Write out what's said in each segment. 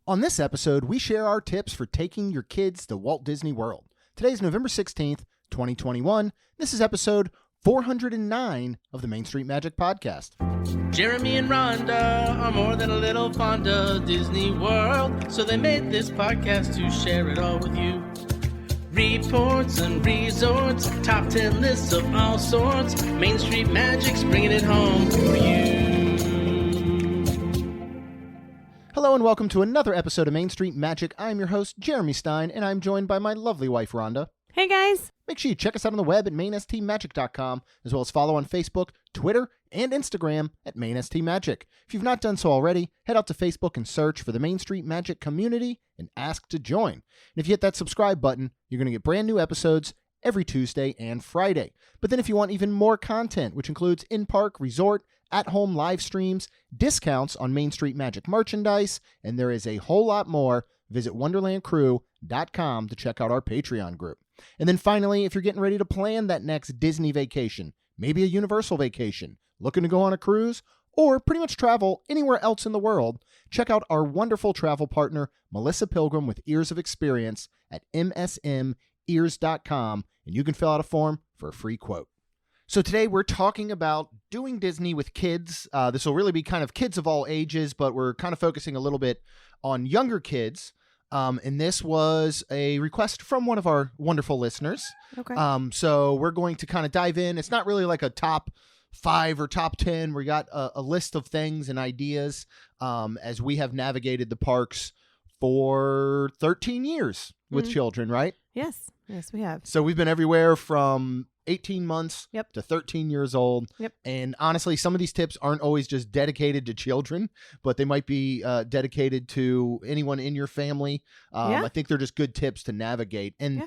On this episode, we share our tips for taking your kids to Walt Disney World. Today is November 16th, 2021. This is episode 409 of the Main Street Magic Podcast. Jeremy and Rhonda are more than a little fond of Disney World, so they made this podcast to share it all with you. Reports and resorts, top 10 lists of all sorts. Main Street Magic's bringing it home for you. Hello and welcome to another episode of Main Street Magic. I'm your host, Jeremy Stein, and I'm joined by my lovely wife, Rhonda. Hey, guys. Make sure you check us out on the web at mainstmagic.com, as well as follow on Facebook, Twitter, and Instagram at mainstmagic. If you've not done so already, head out to Facebook and search for the Main Street Magic community and ask to join. And if you hit that subscribe button, you're going to get brand new episodes every Tuesday and Friday. But then if you want even more content, which includes in-park, resort, at-home live streams, discounts on Main Street Magic merchandise, and there is a whole lot more, visit wonderlandcrew.com to check out our Patreon group. And then finally, if you're getting ready to plan that next Disney vacation, maybe a Universal vacation, looking to go on a cruise, or pretty much travel anywhere else in the world, check out our wonderful travel partner, Melissa Pilgrim with Ears of Experience at msmears.com, and you can fill out a form for a free quote. So today we're talking about doing Disney with kids. This will really be kind of kids of all ages, but we're kind of focusing a little bit on younger kids. And this was a request from one of our wonderful listeners. Okay. So we're going to kind of dive in. It's not really like a top 5 or top 10. We got a list of things and ideas as we have navigated the parks for 13 years with children, right? Yes, we have. So we've been everywhere from 18 months to 13 years old. Yep. And honestly, some of these tips aren't always just dedicated to children, but they might be dedicated to anyone in your family. I think they're just good tips to navigate. And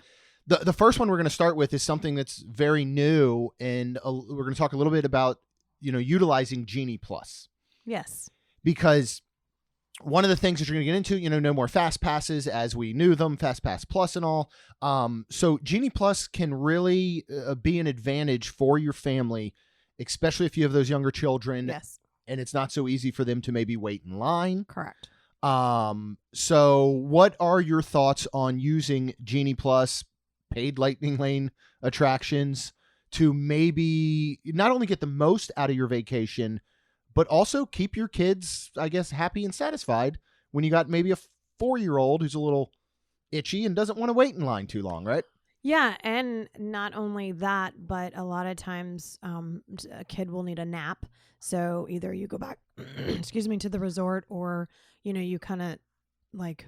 the first one we're going to start with is something that's very new. And we're going to talk a little bit about, utilizing Genie Plus. Yes. Because one of the things that you're going to get into, no more Fast Passes as we knew them, Fast Pass Plus and all. So Genie Plus can really be an advantage for your family, especially if you have those younger children. Yes. And it's not so easy for them to maybe wait in line. Correct. So what are your thoughts on using Genie Plus paid Lightning Lane attractions to maybe not only get the most out of your vacation, but also keep your kids, I guess, happy and satisfied when you got maybe a 4-year-old who's a little itchy and doesn't want to wait in line too long, right? Yeah, and not only that, but a lot of times a kid will need a nap. So either you go back, to the resort, or, you kind of like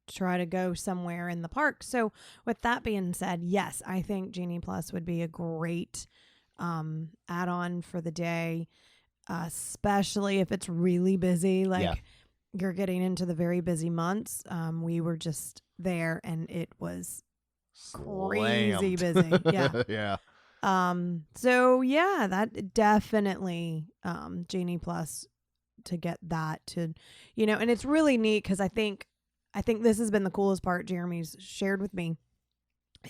try to go somewhere in the park. So with that being said, yes, I think Genie Plus would be a great add-on for the day. Especially if it's really busy, you're getting into the very busy months. We were just there and it was crazy busy. Yeah. Yeah. So yeah, that definitely, Genie Plus to get that to, and it's really neat because I think this has been the coolest part Jeremy's shared with me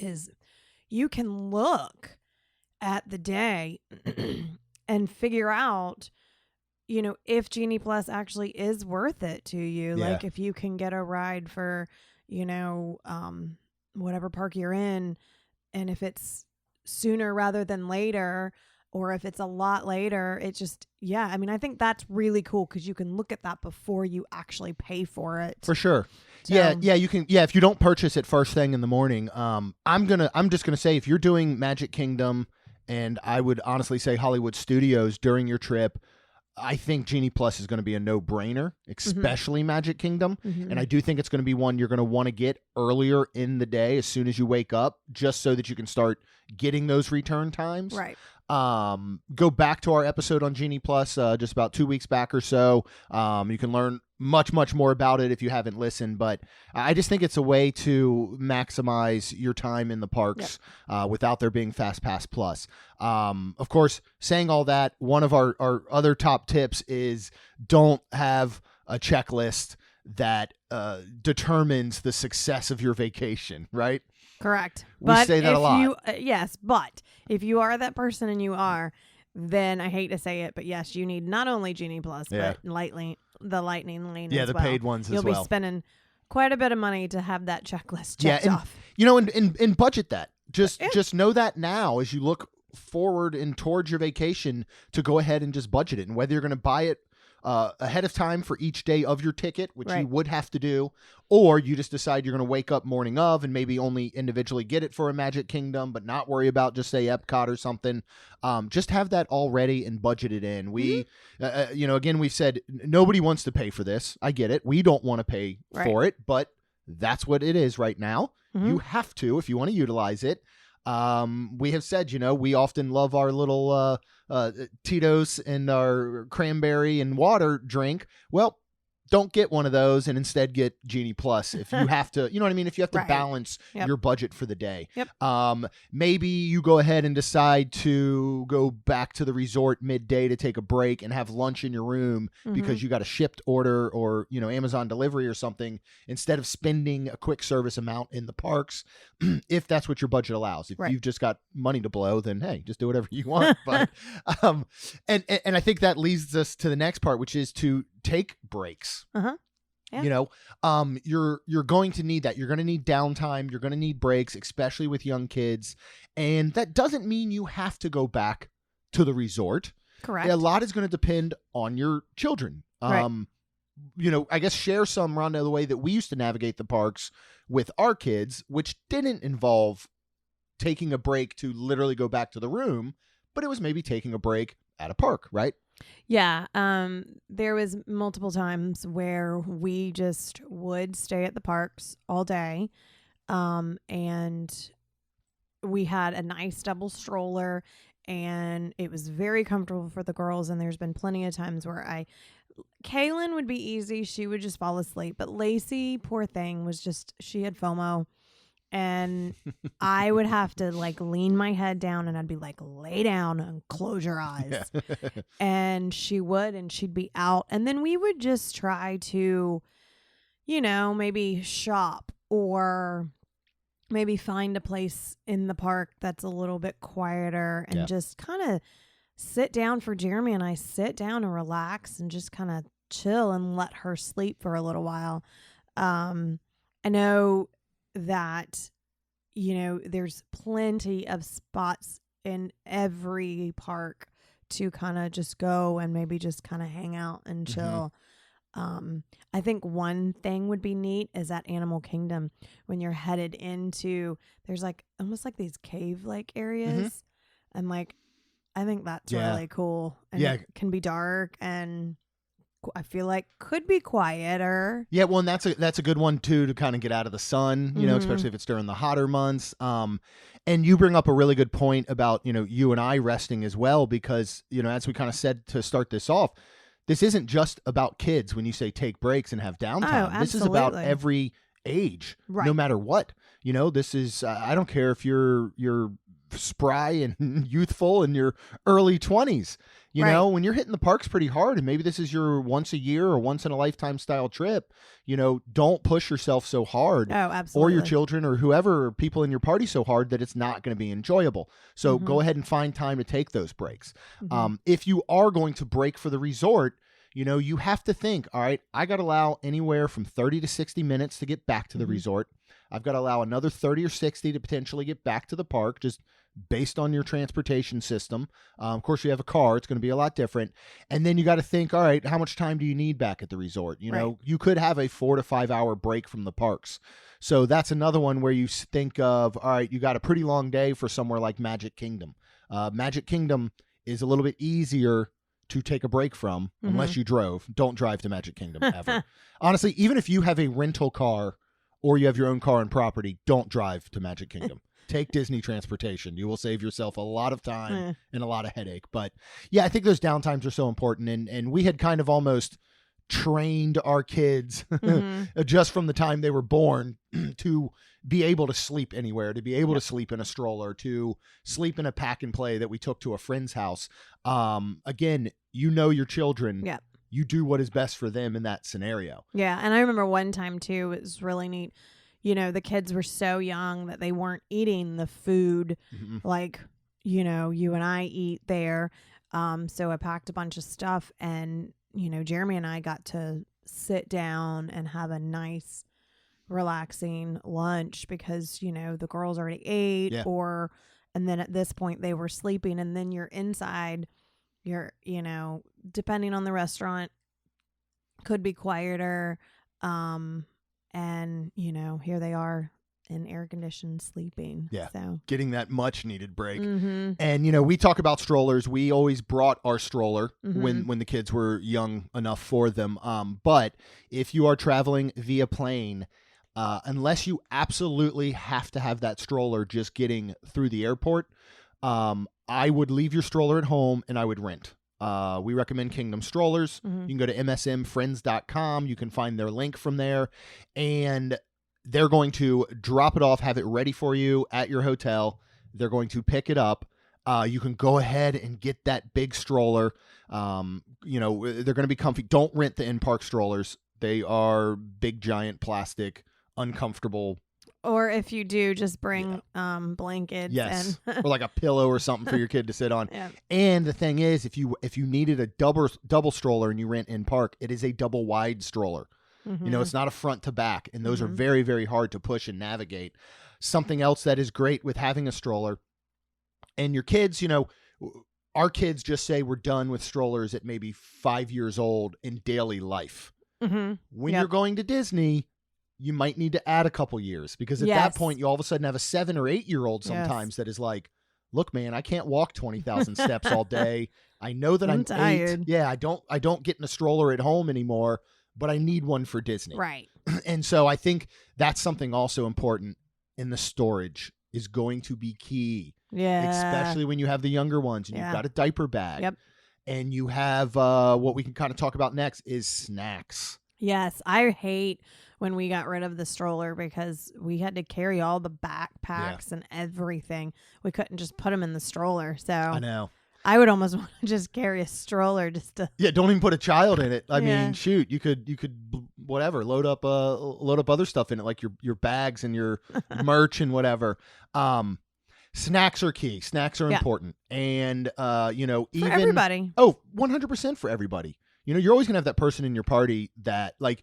is you can look at the day and figure out, if Genie Plus actually is worth it to you. Yeah. Like if you can get a ride for, whatever park you're in, and if it's sooner rather than later, or if it's a lot later, it just, I think that's really cool because you can look at that before you actually pay for it. For sure. So, Yeah, you can. Yeah, if you don't purchase it first thing in the morning, I'm just gonna say if you're doing Magic Kingdom, and I would honestly say Hollywood Studios during your trip, I think Genie Plus is going to be a no-brainer, especially Magic Kingdom. Mm-hmm. And I do think it's going to be one you're going to want to get earlier in the day as soon as you wake up, just so that you can start getting those return times. Right. Go back to our episode on Genie Plus just about 2 weeks back or so. You can learn much more about it if you haven't listened, but I just think it's a way to maximize your time in the parks without there being Fast Pass Plus. Of course, saying all that, one of our other top tips is don't have a checklist that determines the success of your vacation, right? Correct. We say that a lot. Yes, but if you are that person, and you are, then I hate to say it, but yes, you need not only Genie Plus, but the Lightning Lane the as well. paid ones You'll as well. Be spending quite a bit of money to have that checklist checked off. And budget that. Just Yeah. just know that now as you look forward and towards your vacation to go ahead and just budget it. And whether you're going to buy it ahead of time for each day of your ticket, which you would have to do, or you just decide you're going to wake up morning of and maybe only individually get it for a Magic Kingdom, but not worry about just say Epcot or something. Just have that all ready and budgeted in. We, again, we've said nobody wants to pay for this. I get it. We don't want to pay for it, but that's what it is right now. You have to if you want to utilize it. We have said, we often love our little Tito's and our cranberry and water drink. Well, don't get one of those and instead get Genie Plus if you have to, you know what I mean? If you have to balance your budget for the day. Maybe you go ahead and decide to go back to the resort midday to take a break and have lunch in your room because you got a shipped order or, Amazon delivery or something instead of spending a quick service amount in the parks, if that's what your budget allows. If you've just got money to blow, then hey, just do whatever you want. But and I think that leads us to the next part, which is to take breaks. Yeah. You're going to need that. You're going to need downtime. You're going to need breaks, especially with young kids. And that doesn't mean you have to go back to the resort. Correct. A lot is going to depend on your children. I guess share some, Rhonda, the way that we used to navigate the parks with our kids, which didn't involve taking a break to literally go back to the room, but it was maybe taking a break at a park, right? Yeah. There was multiple times where we just would stay at the parks all day. And we had a nice double stroller and it was very comfortable for the girls. And there's been plenty of times where Kaylin would be easy. She would just fall asleep. But Lacey, poor thing, she had FOMO. And I would have to lean my head down and I'd be like, lay down and close your eyes. Yeah. And she would, and she'd be out. And then we would just try to, maybe shop or maybe find a place in the park that's a little bit quieter and just kind of sit down. For Jeremy and I, sit down and relax and just kind of chill and let her sleep for a little while. I know that, there's plenty of spots in every park to kind of just go and maybe just kind of hang out and chill. I think one thing would be neat is at Animal Kingdom when you're headed into, there's almost these cave-like areas. And I think that's really cool. And it can be dark and I feel like could be quieter. Yeah, well, and that's a good one too to kind of get out of the sun, especially if it's during the hotter months. And you bring up a really good point about, you and I resting as well, because, as we kind of said to start this off, this isn't just about kids when you say take breaks and have downtime. Oh, this is about every age, no matter what. This is I don't care if you're spry and youthful in your early 20s. When you're hitting the parks pretty hard and maybe this is your once a year or once in a lifetime style trip, don't push yourself so hard. Oh, absolutely. Or your children or whoever, or people in your party so hard that it's not going to be enjoyable. So go ahead and find time to take those breaks. If you are going to break for the resort, you have to think, all right, I got to allow anywhere from 30 to 60 minutes to get back to the resort. I've got to allow another 30 or 60 to potentially get back to the park, just based on your transportation system. Of course, you have a car. It's going to be a lot different. And then you got to think, all right, how much time do you need back at the resort? You could have a 4 to 5 hour break from the parks. So that's another one where you think of, all right, you got a pretty long day for somewhere like Magic Kingdom. Magic Kingdom is a little bit easier to take a break from unless you drove. Don't drive to Magic Kingdom ever. Honestly, even if you have a rental car or you have your own car and property, don't drive to Magic Kingdom. Take Disney transportation. You will save yourself a lot of time and a lot of headache. But yeah, I think those downtimes are so important. And we had kind of almost trained our kids just from the time they were born to be able to sleep anywhere, to be able to sleep in a stroller, to sleep in a pack and play that we took to a friend's house. Again, your children. Yeah. You do what is best for them in that scenario. Yeah. And I remember one time too, it was really neat. The kids were so young that they weren't eating the food like, you and I eat there. So I packed a bunch of stuff and, Jeremy and I got to sit down and have a nice relaxing lunch because, the girls already ate Yeah. and then at this point they were sleeping, and then you're inside, depending on the restaurant, could be quieter. And, here they are in air conditioned sleeping. Yeah. So Getting that much needed break. mm-hmm. And, we talk about strollers. We always brought our stroller Mm-hmm. when the kids were young enough for them. But if you are traveling via plane, unless you absolutely have to have that stroller just getting through the airport, I would leave your stroller at home and I would rent. We recommend Kingdom Strollers. Mm-hmm. You can go to msmfriends.com. You can find their link from there. And they're going to drop it off, have it ready for you at your hotel. They're going to pick it up. You can go ahead and get that big stroller. They're going to be comfy. Don't rent the in-park strollers. They are big, giant, plastic, uncomfortable. Or if you do, just bring blankets. Yes, and or like a pillow or something for your kid to sit on. Yeah. And the thing is, if you needed a double stroller and you rent in park, it is a double wide stroller. Mm-hmm. It's not a front to back, and those are Mhm. very, very hard to push and navigate. Something else that is great with having a stroller, and your kids, our kids just say we're done with strollers at maybe 5 years old in daily life. Mm-hmm. When Yep. you're going to Disney, you might need to add a couple years, because at that Yes. point, you all of a sudden have a 7 or 8 year old sometimes that is like, look, man, I can't walk 20,000 steps all day. I know that I'm I'm tired. 8. Yeah, I don't get in a stroller at home anymore, but I need one for Disney. Right. And so I think that's something also important in the storage is going to be key, Yeah. especially when you have the younger ones and Yeah. you've got a diaper bag. Yep. And you have what we can kind of talk about next is snacks. Yes. I hate when we got rid of the stroller because we had to carry all the backpacks and everything. We couldn't just put them in the stroller. So I know. I would almost want to just carry a stroller just to. Yeah, don't even put a child in it. I Yeah. mean, shoot, you could whatever, load up other stuff in it, like your bags and your merch and whatever. Snacks are key. Snacks are Yeah. important. And even For everybody. 100% for everybody. You're always going to have that person in your party that, like,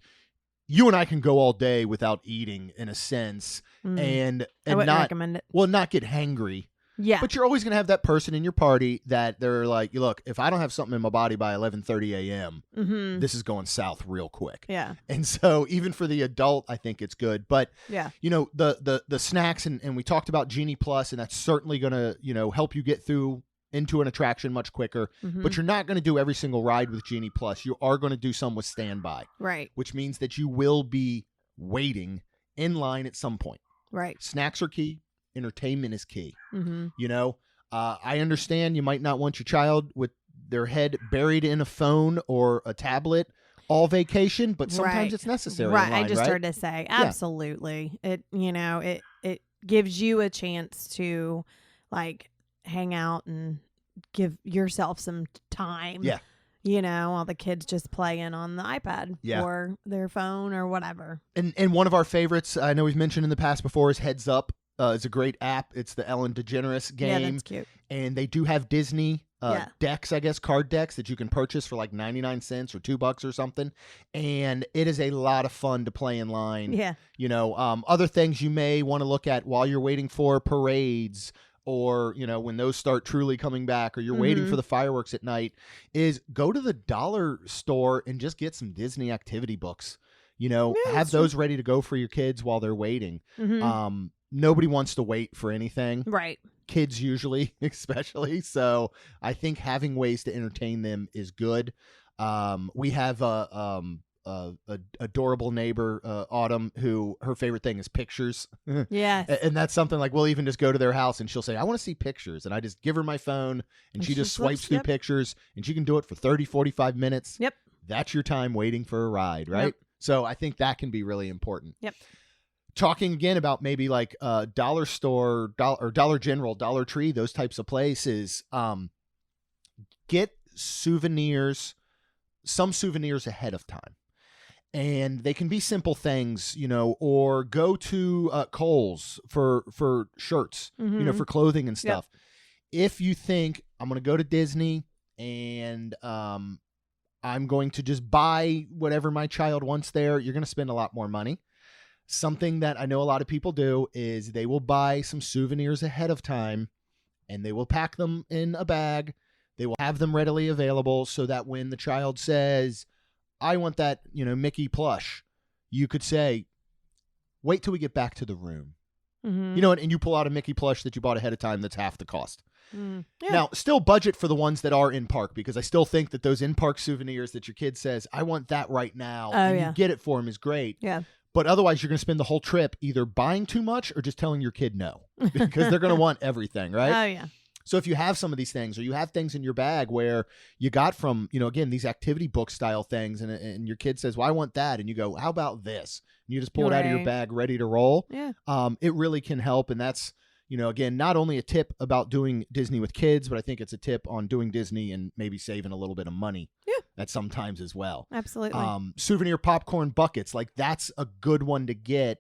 you and I can go all day without eating in a sense, Mm. and I wouldn't not recommend it. not get hangry. Yeah. But you're always going to have that person in your party that they're like, look, if I don't have something in my body by 11:30 a.m., Mm-hmm. this is going south real quick. Yeah. And so even for the adult, I think it's good. But, Yeah. the snacks, and we talked about Genie Plus, and that's certainly going to, help you get through into an attraction much quicker. Mhm. But you're not going to do every single ride with Genie Plus. You are going to do some with standby, Right. which means that you will be waiting in line at some point. Right. Snacks are key. Entertainment is key. Mm-hmm. I understand you might not want your child with their head buried in a phone or a tablet all vacation, but sometimes Right. it's necessary. Right. in line, I just right? heard to say absolutely. It it gives you a chance to like hang out and give yourself some time. Yeah. While the kids just playing on the iPad Yeah. or their phone or whatever. And one of our favorites, I know we've mentioned in the past before, is Heads Up. It's a great app. It's the Ellen DeGeneres Yeah, game. that's cute. And they do have Disney Yeah. decks, I guess, card decks that you can purchase for like 99 cents or $2 or something. And it is a lot of fun to play in line. Yeah. Other things you may want to look at while you're waiting for parades, or, when those start truly coming back, or you're waiting Mhm. for the fireworks at night, is go to the dollar store and just get some Disney activity books. Have that's those ready to go for your kids while they're waiting. Mhm. Nobody wants to wait for anything. Right. Kids usually, especially. So I think having ways to entertain them is good. We have a adorable neighbor, Autumn, who her favorite thing is pictures. Yes. And that's something like we'll even just go to their house and she'll say, I want to see pictures. And I just give her my phone and she just swipes flips, through yep. pictures, and she can do it for 30, 45 minutes. Yep. That's your time waiting for a ride, right? Yep. So I think that can be really important. Yep. Talking again about maybe like dollar store, or Dollar General, Dollar Tree, those types of places, get souvenirs, some souvenirs ahead of time. And they can be simple things, or go to Kohl's for shirts, Mhm. for clothing and stuff. If you think I'm going to go to Disney and I'm going to just buy whatever my child wants there, you're going to spend a lot more money. something that I know a lot of people do is they will buy some souvenirs ahead of time and they will pack them in a bag. They will have them readily available so that when the child says, I want that, Mickey plush, you could say, wait till we get back to the room. Mm-hmm. And you pull out a Mickey plush that you bought ahead of time that's half the cost. Yeah. Now, still budget for the ones that are in park, because I still think that those in-park souvenirs that your kid says, I want that right now, and you get it for him is great. Yeah. But otherwise, you're going to spend the whole trip either buying too much or just telling your kid no, because they're going to want everything, right? Oh, yeah. So if you have some of these things, or you have things in your bag where you got from, again, these activity book style things, and your kid says, well, I want that. And you go, how about this? And you just pull it out of your bag, ready to roll. Yeah. It really can help. And that's, again, not only a tip about doing Disney with kids, but I think it's a tip on doing Disney and maybe saving a little bit of money. Yeah. At sometimes as well. Absolutely. Souvenir popcorn buckets, like that's a good one to get,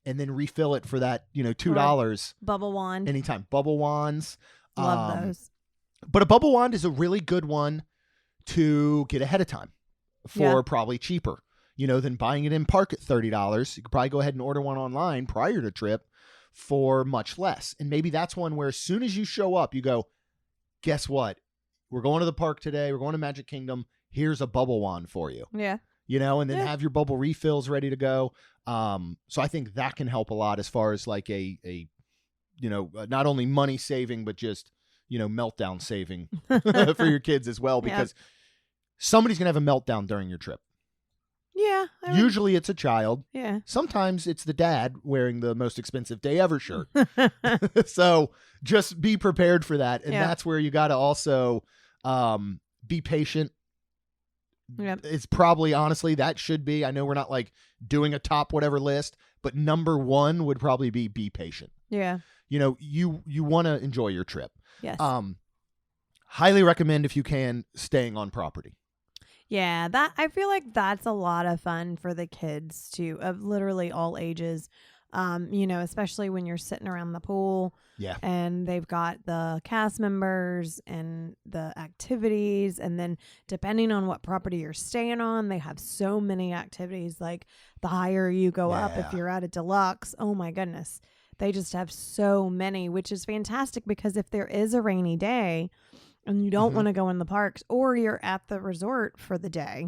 and then refill it for that, $2. Bubble wand. Anytime. Bubble wands. Love those. But a bubble wand is a really good one to get ahead of time for probably cheaper, than buying it in park at $30. You could probably go ahead and order one online prior to trip for much less. And maybe that's one where as soon as you show up, you go, guess what? We're going to the park today. We're going to Magic Kingdom. Here's a bubble wand for you. Yeah. And then have your bubble refills ready to go. So I think that can help a lot as far as like a not only money saving, but just, meltdown saving for your kids as well, because somebody's going to have a meltdown during your trip. Yeah. Usually it's a child. Yeah. Sometimes it's the dad wearing the most expensive day ever shirt. So just be prepared for that. And that's where you got to also be patient. Yep. It's probably, honestly, that should be, I know we're not like doing a top whatever list, but number one would probably be patient. Yeah. You want to enjoy your trip. Yes. Highly recommend, if you can, staying on property. Yeah, that I feel like that's a lot of fun for the kids too, of literally all ages. Especially when you're sitting around the pool. Yeah. And they've got the cast members and the activities. And then depending on what property you're staying on, they have so many activities. Like the higher you go up, if you're at a deluxe, oh my goodness, they just have so many, which is fantastic, because if there is a rainy day and you don't want to go in the parks, or you're at the resort for the day,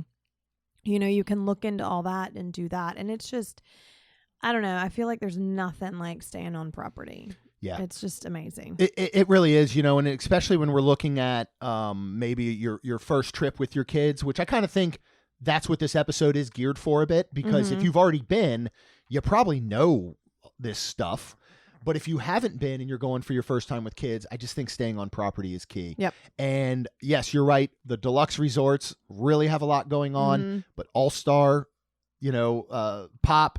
you can look into all that and do that. And it's just, I don't know. I feel like there's nothing like staying on property. Yeah. It's just amazing. It really is, and especially when we're looking at maybe your first trip with your kids, which I kind of think that's what this episode is geared for a bit, because if you've already been, you probably know this stuff. But if you haven't been and you're going for your first time with kids, I just think staying on property is key. Yep. And yes, you're right. The deluxe resorts really have a lot going on, but All-Star, Pop,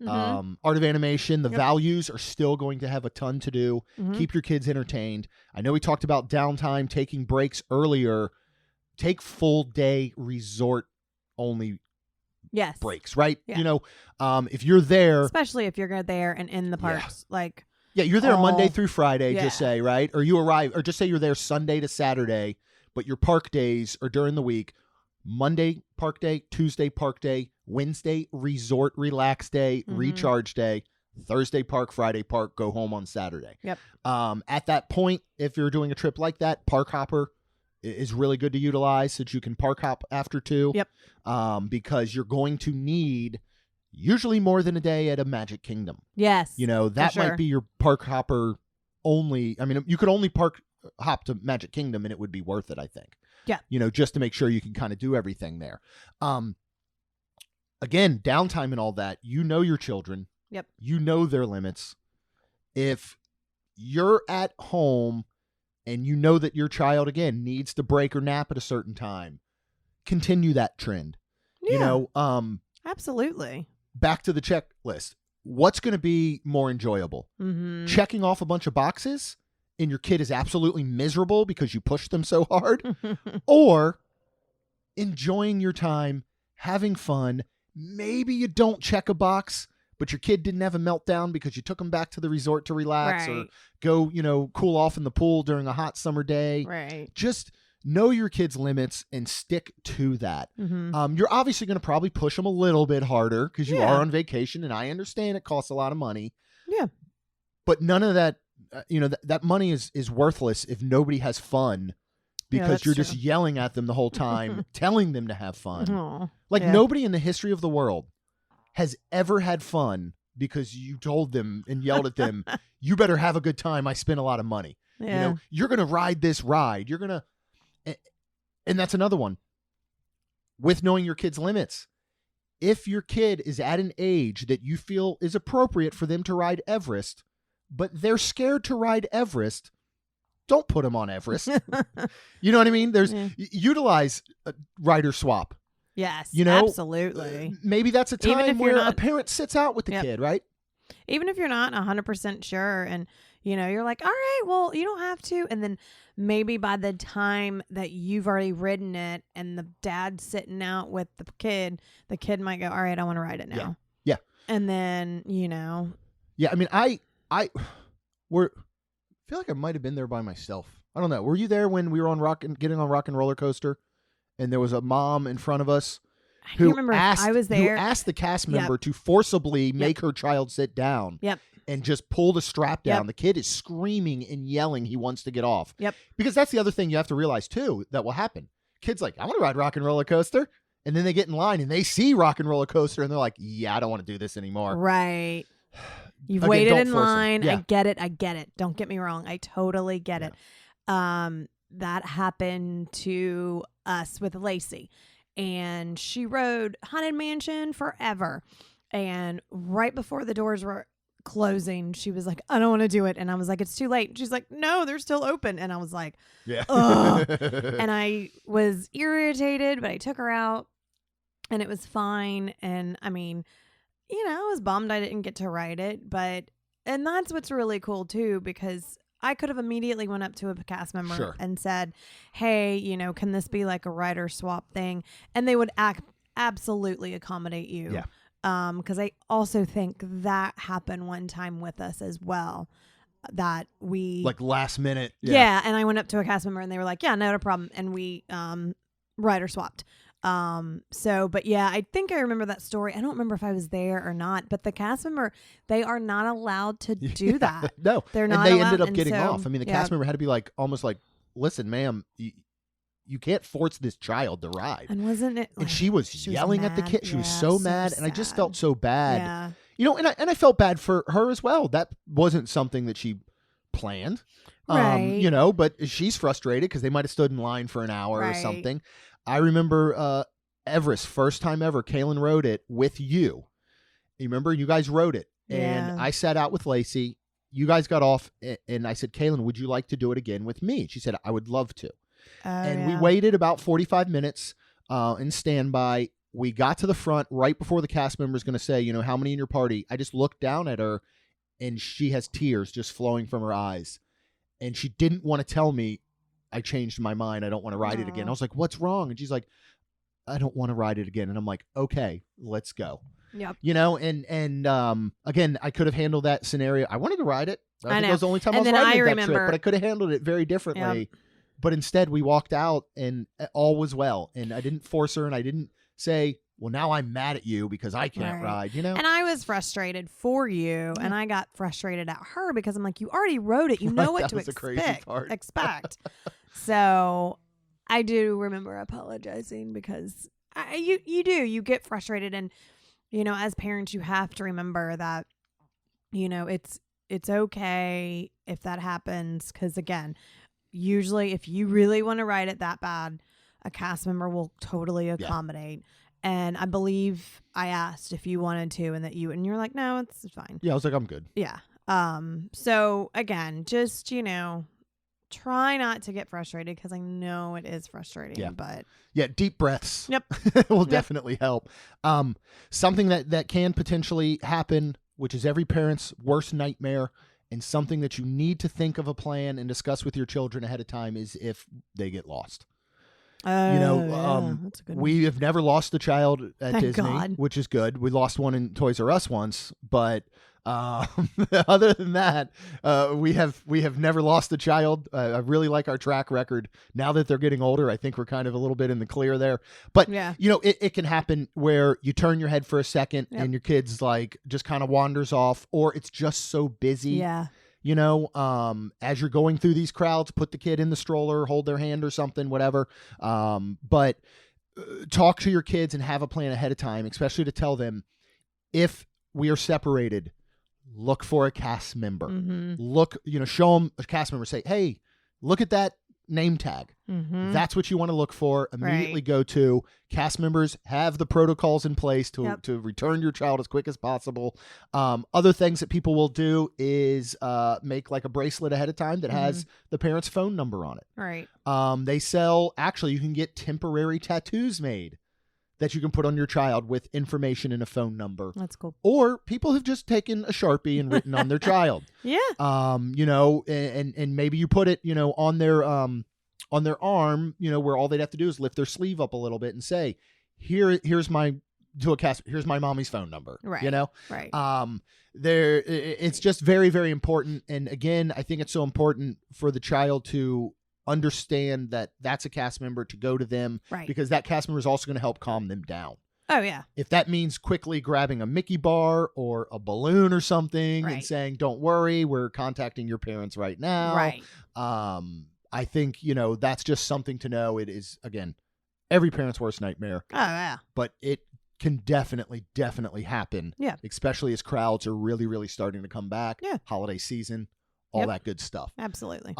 Art of Animation, the values are still going to have a ton to do. Keep your kids entertained. I know we talked about downtime, taking breaks earlier. Take full day resort only breaks, right? Yeah. If you're there, especially if you're there and in the parks, you're there Monday through Friday, just say, right? Or you arrive, or just say you're there Sunday to Saturday, but your park days are during the week. Monday, park day, Tuesday, park day, Wednesday, resort relax day, recharge day, Thursday, park, Friday, park, go home on Saturday. Yep. At that point, if you're doing a trip like that, Park Hopper is really good to utilize, so that you can park hop after 2. Yep. Because you're going to need usually more than a day at a Magic Kingdom. Yes. That might be your Park Hopper only. I mean, you could only park hop to Magic Kingdom and it would be worth it, I think. Yeah. Just to make sure you can kind of do everything there. Again, downtime and all that, your children. Yep. Their limits. If you're at home and that your child, again, needs to break or nap at a certain time, continue that trend. Yeah. Absolutely. Back to the checklist. What's going to be more enjoyable? Checking off a bunch of boxes and your kid is absolutely miserable because you pushed them so hard, or enjoying your time, having fun. Maybe you don't check a box, but your kid didn't have a meltdown because you took them back to the resort to relax, or go, cool off in the pool during a hot summer day. Right. Just know your kids' limits and stick to that. You're obviously going to probably push them a little bit harder because you are on vacation, and I understand it costs a lot of money. Yeah. But none of that, that money is worthless if nobody has fun because you're just yelling at them the whole time, telling them to have fun. Aww. Nobody in the history of the world has ever had fun because you told them and yelled at them, you better have a good time. I spent a lot of money. Yeah. You're going to ride this ride. You're going to, and that's another one with knowing your kid's limits. If your kid is at an age that you feel is appropriate for them to ride Everest, but they're scared to ride Everest, don't put them on Everest. You know what I mean? There's utilize a rider swap. Yes, absolutely. Maybe that's a time where a parent sits out with the kid, right? Even if you're not 100% sure and, you're like, all right, well, you don't have to. And then maybe by the time that you've already ridden it and the dad's sitting out with the kid might go, all right, I want to ride it now. Yeah. And then, Yeah, I mean, I feel like I might have been there by myself. I don't know. Were you there when we were getting on Rock and Roller Coaster? And there was a mom in front of us who I was there. Who asked the cast member to forcibly make her child sit down. Yep. And just pull the strap down. The kid is screaming and yelling he wants to get off. Yep. Because that's the other thing you have to realize too that will happen. Kids like, I want to ride Rock and Roller Coaster. And then they get in line and they see Rock and Roller Coaster and they're like, yeah, I don't want to do this anymore. Right. You've Again, waited in line. Yeah. I get it. Don't get me wrong. I totally get it. That happened to us with Lacey. And she rode Haunted Mansion forever. And right before the doors were closing, she was like, I don't want to do it. And I was like, it's too late. And she's like, no, they're still open. And I was like, ugh. And I was irritated, but I took her out and it was fine. And I mean, I was bummed I didn't get to ride it, and that's what's really cool too, because I could have immediately went up to a cast member and said, hey, can this be like a rider swap thing? And they would absolutely accommodate you. Yeah. Because I also think that happened one time with us as well, that we like last minute. Yeah. And I went up to a cast member and they were like, yeah, not a problem. And we rider swapped. But yeah, I think I remember that story. I don't remember if I was there or not, but the cast member, they are not allowed to do that. No, they're not. And they allowed, ended up getting off. I mean, the cast member had to be like, almost like, listen, ma'am, you can't force this child to ride. And wasn't it? And she was yelling at the kid. She was so mad. And I just felt so bad. Yeah. And I felt bad for her as well. That wasn't something that she planned. Right. But she's frustrated because they might have stood in line for an hour or something. I remember Everest, first time ever, Kaylin rode it with you. You remember? You guys rode it. And I sat out with Lacey. You guys got off. And I said, Kaylin, would you like to do it again with me? She said, I would love to. We waited about 45 minutes in standby. We got to the front right before the cast member is going to say, how many in your party? I just looked down at her and she has tears just flowing from her eyes. And she didn't want to tell me, I changed my mind. I don't want to ride it again. I was like, what's wrong? And she's like, I don't want to ride it again. And I'm like, okay, let's go. Yep. And again, I could have handled that scenario. I wanted to ride it. I think know. that was the only time And I was then riding I that remember- trip, but I could have handled it very differently. Yep. But instead we walked out and all was well. And I didn't force her and I didn't say, well, now I'm mad at you because I can't ride, And I was frustrated for you, and I got frustrated at her because I'm like, you already rode it. You know what That to was the crazy part. expect. So I do remember apologizing because you get frustrated. And, as parents, you have to remember that, it's okay if that happens. Because, again, usually if you really want to ride it that bad, a cast member will totally accommodate. And I believe I asked if you wanted to and you're like, no, it's fine. Yeah, I was like, I'm good. Yeah. So again, just, try not to get frustrated because I know it is frustrating, but yeah, deep breaths. Yep. will definitely help. Something that can potentially happen, which is every parent's worst nightmare and something that you need to think of a plan and discuss with your children ahead of time is if they get lost. That's a good we have never lost a child at Thank Disney, God. which is good. We lost one in Toys R Us once, but Other than that, we have never lost a child. I really like our track record. Now that they're getting older, I think we're kind of a little bit in the clear there. But Yeah. it can happen where you turn your head for a second Yep. and your kid's like just kind of wanders off, or it's just so busy. Yeah. As you're going through these crowds, put the kid in the stroller, hold their hand or something, whatever. But talk to your kids and have a plan ahead of time, especially to tell them if we are separated, look for a cast member. Mm-hmm. Look, show them a cast member. Say, hey, look at that name tag. Mm-hmm. That's what you want to look for. Immediately Right. go to cast members, have the protocols in place to, Yep. to return your child as quick as possible. Other things that people will do is make like a bracelet ahead of time that has the parent's phone number on it. Right. You can get temporary tattoos made that you can put on your child with information and a phone number. That's cool. Or people have just taken a Sharpie and written on their child. Yeah. And maybe you put it, on their arm, where all they'd have to do is lift their sleeve up a little bit and say, here's my mommy's phone number. Right. Right. It's just very, very important. And again, I think it's so important for the child to understand that that's a cast member, to go to them, Right. because that cast member is also going to help calm them down. Oh yeah. If that means quickly grabbing a Mickey bar or a balloon or something and Right. saying, don't worry, we're contacting your parents right now. Right. I think, that's just something to know. It is, again, every parent's worst nightmare, Oh yeah. but it can definitely happen. Yeah. Especially as crowds are really, really starting to come back. Yeah. Holiday season, all Yep. that good stuff. Absolutely.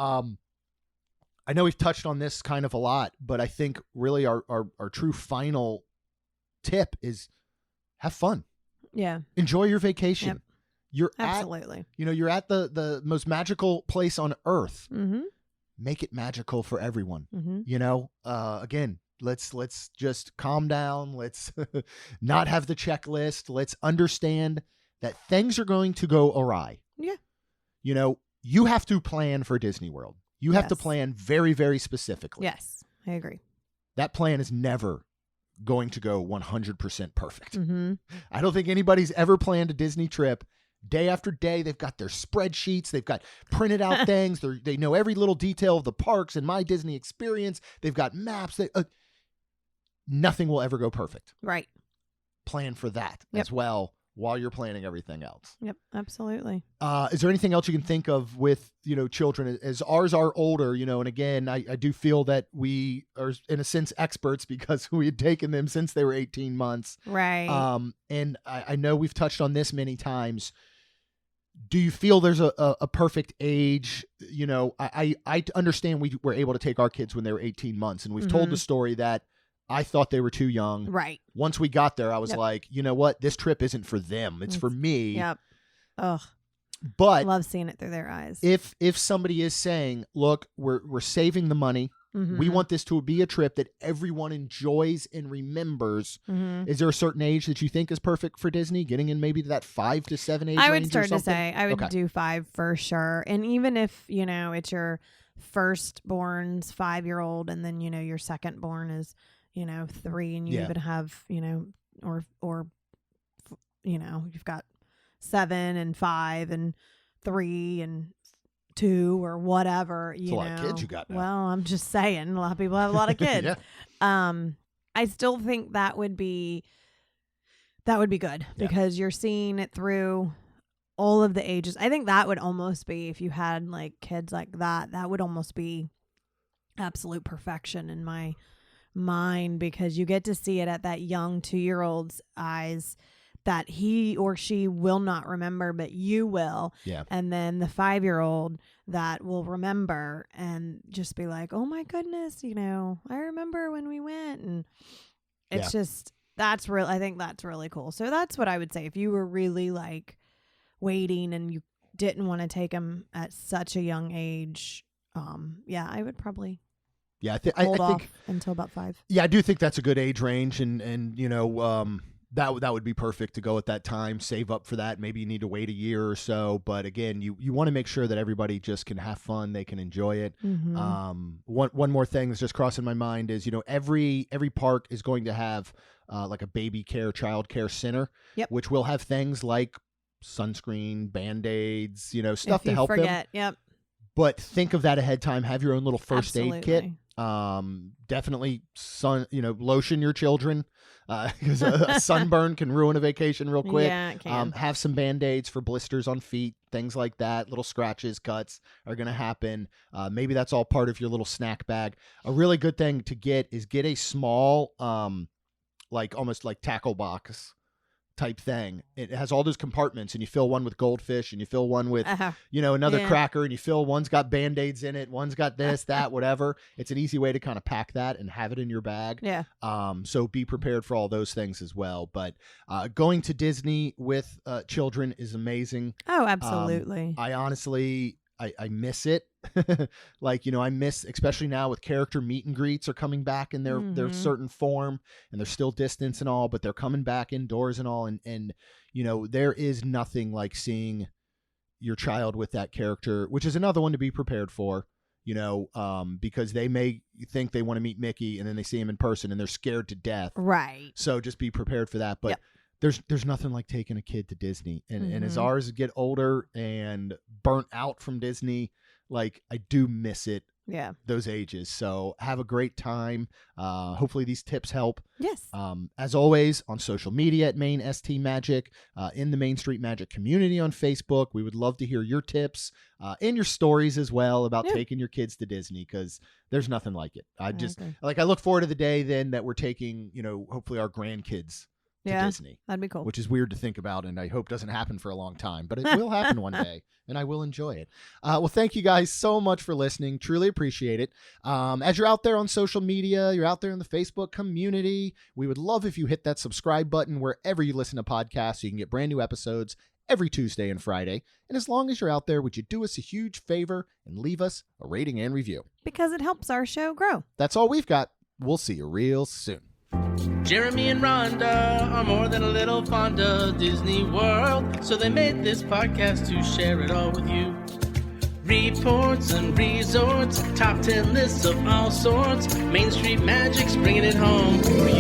I know we've touched on this kind of a lot, but I think really our true final tip is have fun. Yeah. Enjoy your vacation. Yep. You're Absolutely. you're at the most magical place on earth. Mm-hmm. Make it magical for everyone. Mm-hmm. Again, let's just calm down. Let's not have the checklist. Let's understand that things are going to go awry. Yeah. You have to plan for Disney World. You have to Yes. plan very, very specifically. Yes, I agree. That plan is never going to go 100% perfect. Mm-hmm. I don't think anybody's ever planned a Disney trip. Day after day, they've got their spreadsheets. They've got printed out things. They know every little detail of the parks and My Disney Experience. They've got maps. Nothing will ever go perfect. Right. Plan for that Yep. as well while you're planning everything else. Yep. Absolutely. Is there anything else you can think of with, children as ours are older, and again, I do feel that we are in a sense experts because we had taken them since they were 18 months. Right. And I know we've touched on this many times. Do you feel there's a perfect age? I understand we were able to take our kids when they were 18 months, and we've told the story that I thought they were too young. Right. Once we got there, I was Yep. like, you know what? This trip isn't for them. It's for me. Yep. Ugh. But Love seeing it through their eyes. if somebody is saying, look, we're saving the money. Mhm. We want this to be a trip that everyone enjoys and remembers. Mhm. Is there a certain age that you think is perfect for Disney? Getting in maybe that 5 to 7 age I would range or start to something? say I would Okay. do 5 for sure. And even if, it's your firstborn's 5-year-old and then, your secondborn is, 3 and you Yeah. even have, or you've got 7 and 5 and 3 and 2 or whatever, It's a lot of kids you got now. Well, I'm just saying a lot of people have a lot of kids. Yeah. I still think that would be good Yeah. because you're seeing it through all of the ages. I think that would almost be, if you had like kids like that would almost be absolute perfection in my mind, because you get to see it at that young 2-year-old's eyes that he or she will not remember, but you will. Yeah. And then the 5-year-old that will remember and just be like, oh my goodness, I remember when we went. And it's just, I think that's really cool. So that's what I would say. If you were really like waiting and you didn't want to take them at such a young age, I would probably Yeah, hold I off think until about 5. Yeah, I do think that's a good age range, and that would be perfect to go at that time. Save up for that. Maybe you need to wait a year or so, but again, you want to make sure that everybody just can have fun, they can enjoy it. Mm-hmm. One more thing that's just crossing my mind is every park is going to have like a baby care, child care center, Yep. which will have things like sunscreen, Band-Aids, stuff if to you help forget, them. Yep. But think of that ahead of time. Have your own little first aid kit. Absolutely. Definitely lotion your children, because a sunburn can ruin a vacation real quick. Yeah, it can. Have some Band-Aids for blisters on feet, things like that. Little scratches, cuts are going to happen. Maybe that's all part of your little snack bag. A really good thing to get is get a small, almost like tackle box type thing. It has all those compartments, and you fill one with goldfish, and you fill one with another cracker, and you fill one's got Band-Aids in it, one's got this, that, whatever. It's an easy way to kind of pack that and have it in your bag. Yeah. So be prepared for all those things as well. But going to Disney with children is amazing. Oh, absolutely. I honestly I miss it. I miss, especially now with character meet and greets are coming back in their certain form, and they're still distance and all, but they're coming back indoors and all. And there is nothing like seeing your child with that character, which is another one to be prepared for, because they may think they want to meet Mickey, and then they see him in person and they're scared to death. Right. So just be prepared for that. But Yep. There's nothing like taking a kid to Disney. And as ours get older and burnt out from Disney, I do miss it. Yeah. Those ages. So have a great time. Hopefully these tips help. Yes. As always, on social media at Main ST Magic, in the Main Street Magic community on Facebook. We would love to hear your tips and your stories as well about taking your kids to Disney, because there's nothing like it. I look forward to the day then that we're taking, hopefully our grandkids to Disney. That'd be cool. Which is weird to think about, and I hope doesn't happen for a long time, but it will happen one day, and I will enjoy it. Well, thank you guys so much for listening. Truly appreciate it. As you're out there on social media, you're out there in the Facebook community, we would love if you hit that subscribe button wherever you listen to podcasts so you can get brand new episodes every Tuesday and Friday. And as long as you're out there, would you do us a huge favor and leave us a rating and review? Because it helps our show grow. That's all we've got. We'll see you real soon. Jeremy and Rhonda are more than a little fond of Disney World, so they made this podcast to share it all with you. Reports and resorts, top 10 lists of all sorts. Main Street Magic's bringing it home for you.